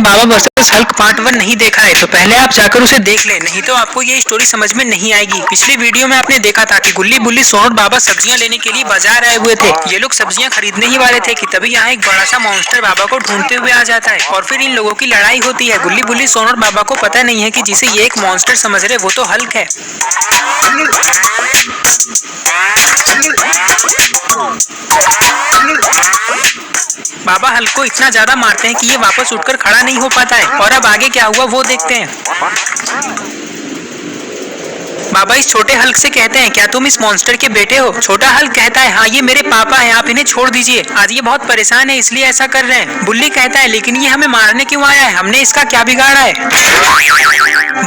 बाबा versus Hulk part 1 नहीं देखा है तो पहले आप जाकर उसे देख लें, नहीं तो आपको ये स्टोरी समझ में नहीं आएगी। पिछली वीडियो में आपने देखा था कि गुल्ली बुल्ली सोन और बाबा सब्जियां लेने के लिए बाजार आए हुए थे। ये लोग सब्जियां खरीदने ही वाले थे कि तभी यहाँ एक बड़ा सा मॉन्स्टर बाबा को ढूंढते हुए आ जाता है और फिर इन लोगों की लड़ाई होती है। गुल्ली बुल्ली सोन और बाबा को पता नहीं है कि जिसे ये एक मॉन्स्टर समझ रहे वो तो हल्क है। बाबा हल्क को इतना ज्यादा मारते हैं कि ये वापस उठकर खड़ा नहीं हो पाता है और अब आगे क्या हुआ वो देखते हैं। बाबा इस छोटे हल्क से कहते हैं, क्या तुम इस मॉन्स्टर के बेटे हो? छोटा हल्क कहता है, हाँ ये मेरे पापा हैं, आप इन्हें छोड़ दीजिए, आज ये बहुत परेशान है इसलिए ऐसा कर रहे हैं। बुल्ली कहता है, लेकिन ये हमें मारने क्यों आया है? हमने इसका क्या बिगाड़ा है?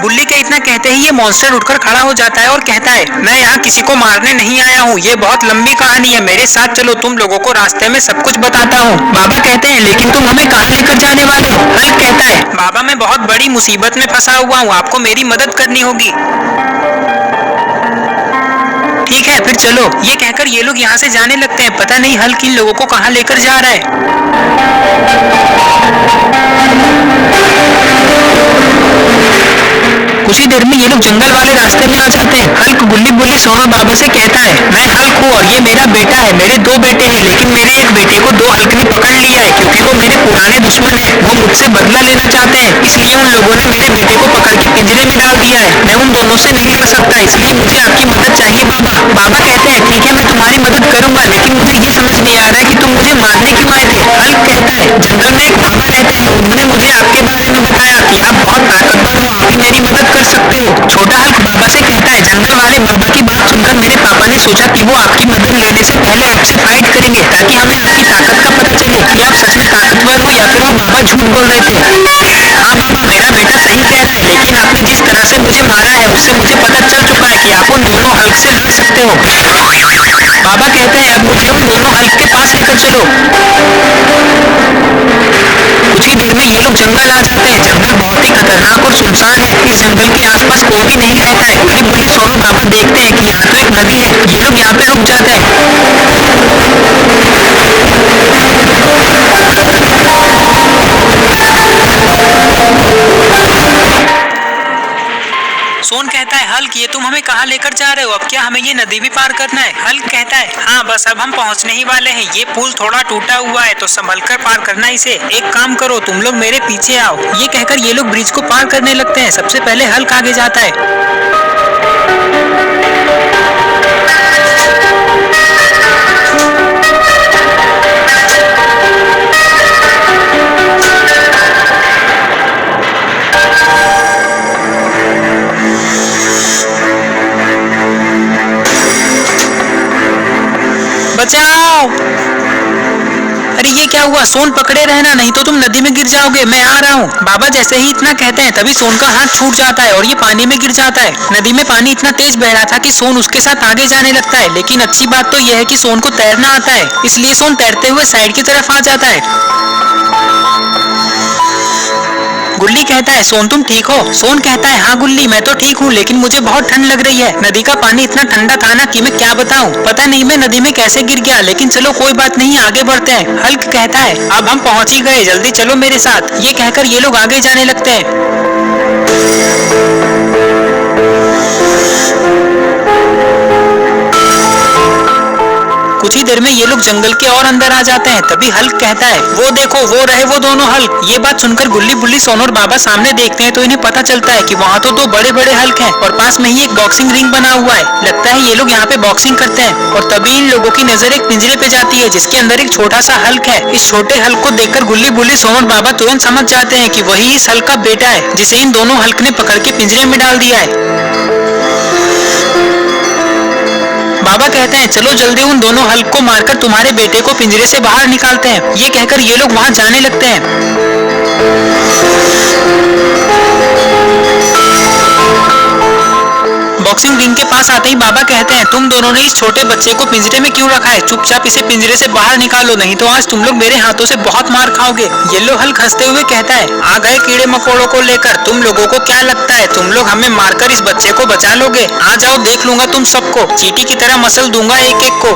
बुल्ली के इतना कहते ही ये मॉन्स्टर उठकर खड़ा हो जाता है और कहता है, मैं यहाँ किसी को मारने नहीं आया हूँ, ये बहुत लंबी कहानी है, मेरे साथ चलो, तुम लोगों को रास्ते में सब कुछ बताता हूँ। बाबा कहते हैं, लेकिन तुम हमें कहाँ लेकर जाने वाले हो? हल्क कहता है, बाबा मैं बहुत बड़ी मुसीबत में फंसा हुआ हूँ, आपको मेरी मदद करनी होगी। ठीक है फिर चलो, ये कहकर ये लोग यहाँ से जाने लगते हैं। पता नहीं हल्क इन लोगों को कहाँ लेकर जा रहा है। कुछ ही देर में ये लोग जंगल वाले रास्ते में आ जाते हैं। हल्क गुल्ली बुल्ली सोन और बाबा से कहता है, मैं हल्क हूँ और ये मेरा बेटा है, मेरे दो बेटे हैं, लेकिन मेरे एक बेटे को दो हल्क ने पकड़ लिया है क्योंकि वो मेरे पुराने दुश्मन है, वो मुझसे बदला लेना चाहते हैं, इसलिए उन लोगों ने मेरे बेटे को पकड़ के पिंजरे में डाल दिया है। मैं उन दोनों से नहीं लड़ सकता, इसलिए मुझे आपकी मदद चाहिए बाबा। बाबा कहते हैं, ठीक है मैं तुम्हारी मदद करूंगा, लेकिन मुझे ये समझ नहीं आ रहा है कि तुम मुझे मारने क्यों आए थे? हल्क कहता है, जंगल में एक बाबा रहते हैं, उन्होंने मुझे आपके बारे में बताया कि आप बहुत ताकतवर हो, आप ही मेरी मदद कर सकते हो। छोटा हल्क बाबा से कहता है, जंगल वाले बाबा की बात सुनकर मेरे पापा ने सोचा कि वो आपकी मदद लेने से पहले आपसे फाइट करेंगे ताकि हमें आपकी ताकत का पता चले कि आप सच में ताकतवर हो या फिर वो बाबा झूठ बोल रहे थे। हाँ बाबा, मेरा बेटा सही कह रहा है, लेकिन आपने जिस तरह से मुझे मारा है उससे मुझे पता चल चुका है कि आप उन दोनों हल्क से लड़ सकते हो। बाबा कहते हैं, अब मुझे उन दोनों हल्क के पास लेकर चलो। कुछ ही देर में ये लोग जंगल आ जाते हैं। जंगल बहुत ही खतरनाक और सुनसान है, इस जंगल के आसपास कोई भी नहीं रहता है। गुल्ली बुल्ली सोन और बाबा देखते हैं कि यहाँ तो एक नदी है, ये लोग यहाँ पे रुक जाते हैं। सोन कहता है, हल्क ये तुम हमें कहाँ लेकर जा रहे हो? अब क्या हमें ये नदी भी पार करना है? हल्क कहता है, हाँ बस अब हम पहुँचने ही वाले हैं, ये पुल थोड़ा टूटा हुआ है तो संभल कर पार करना इसे। एक काम करो, तुम लोग मेरे पीछे आओ। ये कहकर ये लोग ब्रिज को पार करने लगते हैं। सबसे पहले हल्क आगे जाता है। बचाओ! अरे ये क्या हुआ? सोन पकड़े रहना, नहीं तो तुम नदी में गिर जाओगे, मैं आ रहा हूँ। बाबा जैसे ही इतना कहते हैं तभी सोन का हाथ छूट जाता है और ये पानी में गिर जाता है। नदी में पानी इतना तेज बह रहा था कि सोन उसके साथ आगे जाने लगता है, लेकिन अच्छी बात तो यह है कि सोन को तैरना आता है, इसलिए सोन तैरते हुए साइड की तरफ आ जाता है। गुल्ली कहता है, सोन तुम ठीक हो? सोन कहता है, हाँ गुल्ली मैं तो ठीक हूँ, लेकिन मुझे बहुत ठंड लग रही है। नदी का पानी इतना ठंडा था ना कि मैं क्या बताऊँ, पता नहीं मैं नदी में कैसे गिर गया, लेकिन चलो कोई बात नहीं, आगे बढ़ते हैं। हल्क कहता है, अब हम पहुँच ही गए, जल्दी चलो मेरे साथ। ये कहकर ये लोग आगे जाने लगते हैं। कुछ ही देर में ये लोग जंगल के और अंदर आ जाते हैं। तभी हल्क कहता है, वो देखो वो रहे वो दोनों हल्क। ये बात सुनकर गुल्ली बुल्ली सोन और बाबा सामने देखते हैं तो इन्हें पता चलता है कि वहाँ तो दो बड़े बड़े हल्क हैं और पास में ही एक बॉक्सिंग रिंग बना हुआ है। लगता है ये लोग यहाँ पे बॉक्सिंग करते हैं और तभी इन लोगों की नजर एक पिंजरे पे जाती है जिसके अंदर एक छोटा सा हल्क है। इस छोटे हल्क को देखकर गुल्ली बुल्ली सोन और बाबा तुरंत समझ जाते हैं कि वही इस हल्क का बेटा है जिसे इन दोनों हल्क ने पकड़ के पिंजरे में डाल दिया है। बाबा कहते हैं, चलो जल्दी उन दोनों हल्क को मारकर तुम्हारे बेटे को पिंजरे से बाहर निकालते हैं। ये कहकर ये लोग वहां जाने लगते हैं। बॉक्सिंग रिंग के पास आते ही बाबा कहते हैं, तुम दोनों ने इस छोटे बच्चे को पिंजरे में क्यों रखा है? चुपचाप इसे पिंजरे से बाहर निकालो, नहीं तो आज तुम लोग मेरे हाथों से बहुत मार खाओगे। येलो हल्क हंसते हुए कहता है, आ गए कीड़े मकोड़ों को लेकर। तुम लोगों को क्या लगता है तुम लोग हमें मारकर इस बच्चे को बचा लोगे? आ जाओ, देख लूंगा तुम सबको, चींटी की तरह मसल दूंगा एक एक को।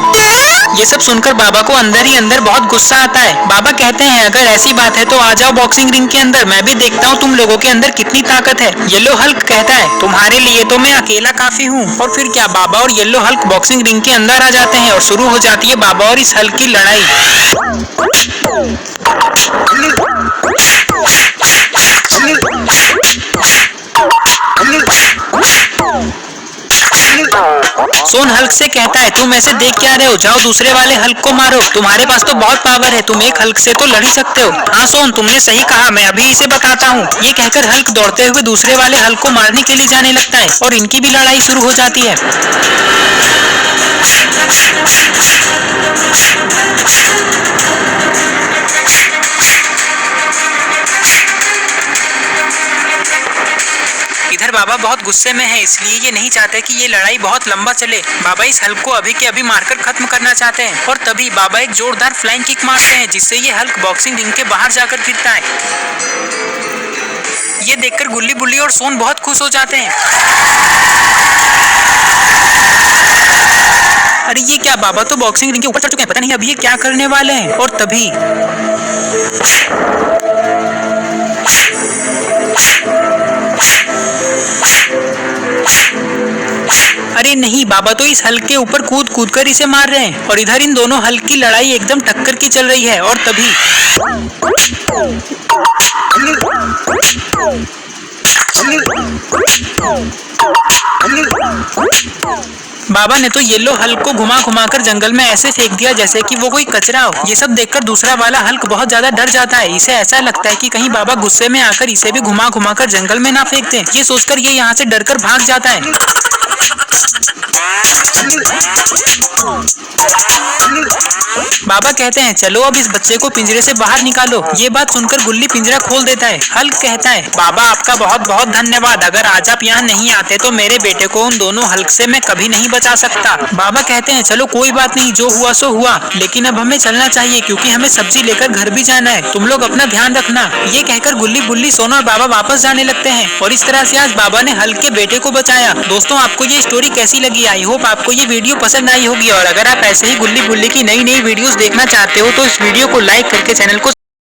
ये सब सुनकर बाबा को अंदर ही अंदर बहुत गुस्सा आता है। बाबा कहते हैं, अगर ऐसी बात है तो आ जाओ बॉक्सिंग रिंग के अंदर, मैं भी देखता हूँ तुम लोगों के अंदर कितनी ताकत है। येलो हल्क कहता है, तुम्हारे लिए तो मैं अकेला काफी हूँ। और फिर क्या, बाबा और येलो हल्क बॉक्सिंग रिंग के अंदर आ जाते हैं और शुरू हो जाती है बाबा और इस हल्क की लड़ाई। सोन हल्क से कहता है, तुम ऐसे देख क्या रहे हो, जाओ दूसरे वाले हल्क को मारो, तुम्हारे पास तो बहुत पावर है, तुम एक हल्क से तो लड़ ही सकते हो। हाँ सोन, तुमने सही कहा, मैं अभी इसे बताता हूँ। ये कहकर हल्क दौड़ते हुए दूसरे वाले हल्क को मारने के लिए जाने लगता है और इनकी भी लड़ाई शुरू हो जाती है। इधर बाबा बहुत गुस्से में है, इसलिए ये नहीं चाहते कि ये लड़ाई बहुत लंबा चले। बाबा इस हल्क को अभी के अभी मारकर खत्म करना चाहते हैं और तभी बाबा एक जोरदार फ्लाइंग किक मारते हैं, जिससे ये हल्क बॉक्सिंग रिंग के बाहर जाकर गिरता है। ये देखकर गुल्ली बुल्ली और सोन बहुत खुश हो जाते हैं। अरे ये क्या, बाबा तो बॉक्सिंग रिंग के ऊपर चढ़ चुके हैं, पता नहीं अभी ये क्या करने वाले हैं। और तभी अरे नहीं, बाबा तो इस हल्क के ऊपर कूद कूद कर इसे मार रहे हैं और इधर इन दोनों हल्क की लड़ाई एकदम टक्कर की चल रही है। और तभी बाबा ने तो येलो हल्क को घुमा घुमा कर जंगल में ऐसे फेंक दिया जैसे कि वो कोई कचरा हो। ये सब देखकर दूसरा वाला हल्क बहुत ज्यादा डर जाता है। इसे ऐसा लगता है कि कहीं बाबा गुस्से में आकर इसे भी घुमा घुमा कर जंगल में ना फेंक दें। ये सोचकर ये यहाँ से डरकर भाग जाता है। बाबा कहते हैं, चलो अब इस बच्चे को पिंजरे से बाहर निकालो। ये बात सुनकर गुल्ली पिंजरा खोल देता है। हल्क कहता है, बाबा आपका बहुत बहुत धन्यवाद, अगर आज आप यहाँ नहीं आते तो मेरे बेटे को उन दोनों हल्क से मैं कभी नहीं बचा सकता। बाबा कहते हैं, चलो कोई बात नहीं, जो हुआ सो हुआ, लेकिन अब हमें चलना चाहिए क्योंकि हमें सब्जी लेकर घर भी जाना है। तुम लोग अपना ध्यान रखना। ये कहकर गुल्ली बुल्ली सोना और बाबा वापस जाने लगते हैं और इस तरह से आज बाबा ने हल्क के बेटे को बचाया। दोस्तों, आपको ये स्टोरी कैसी लगी? आई होप आपको ये वीडियो पसंद आई होगी और अगर आप ऐसे ही गुल्ली बुल्ली की नई नई वीडियोस देखना चाहते हो तो इस वीडियो को लाइक करके चैनल को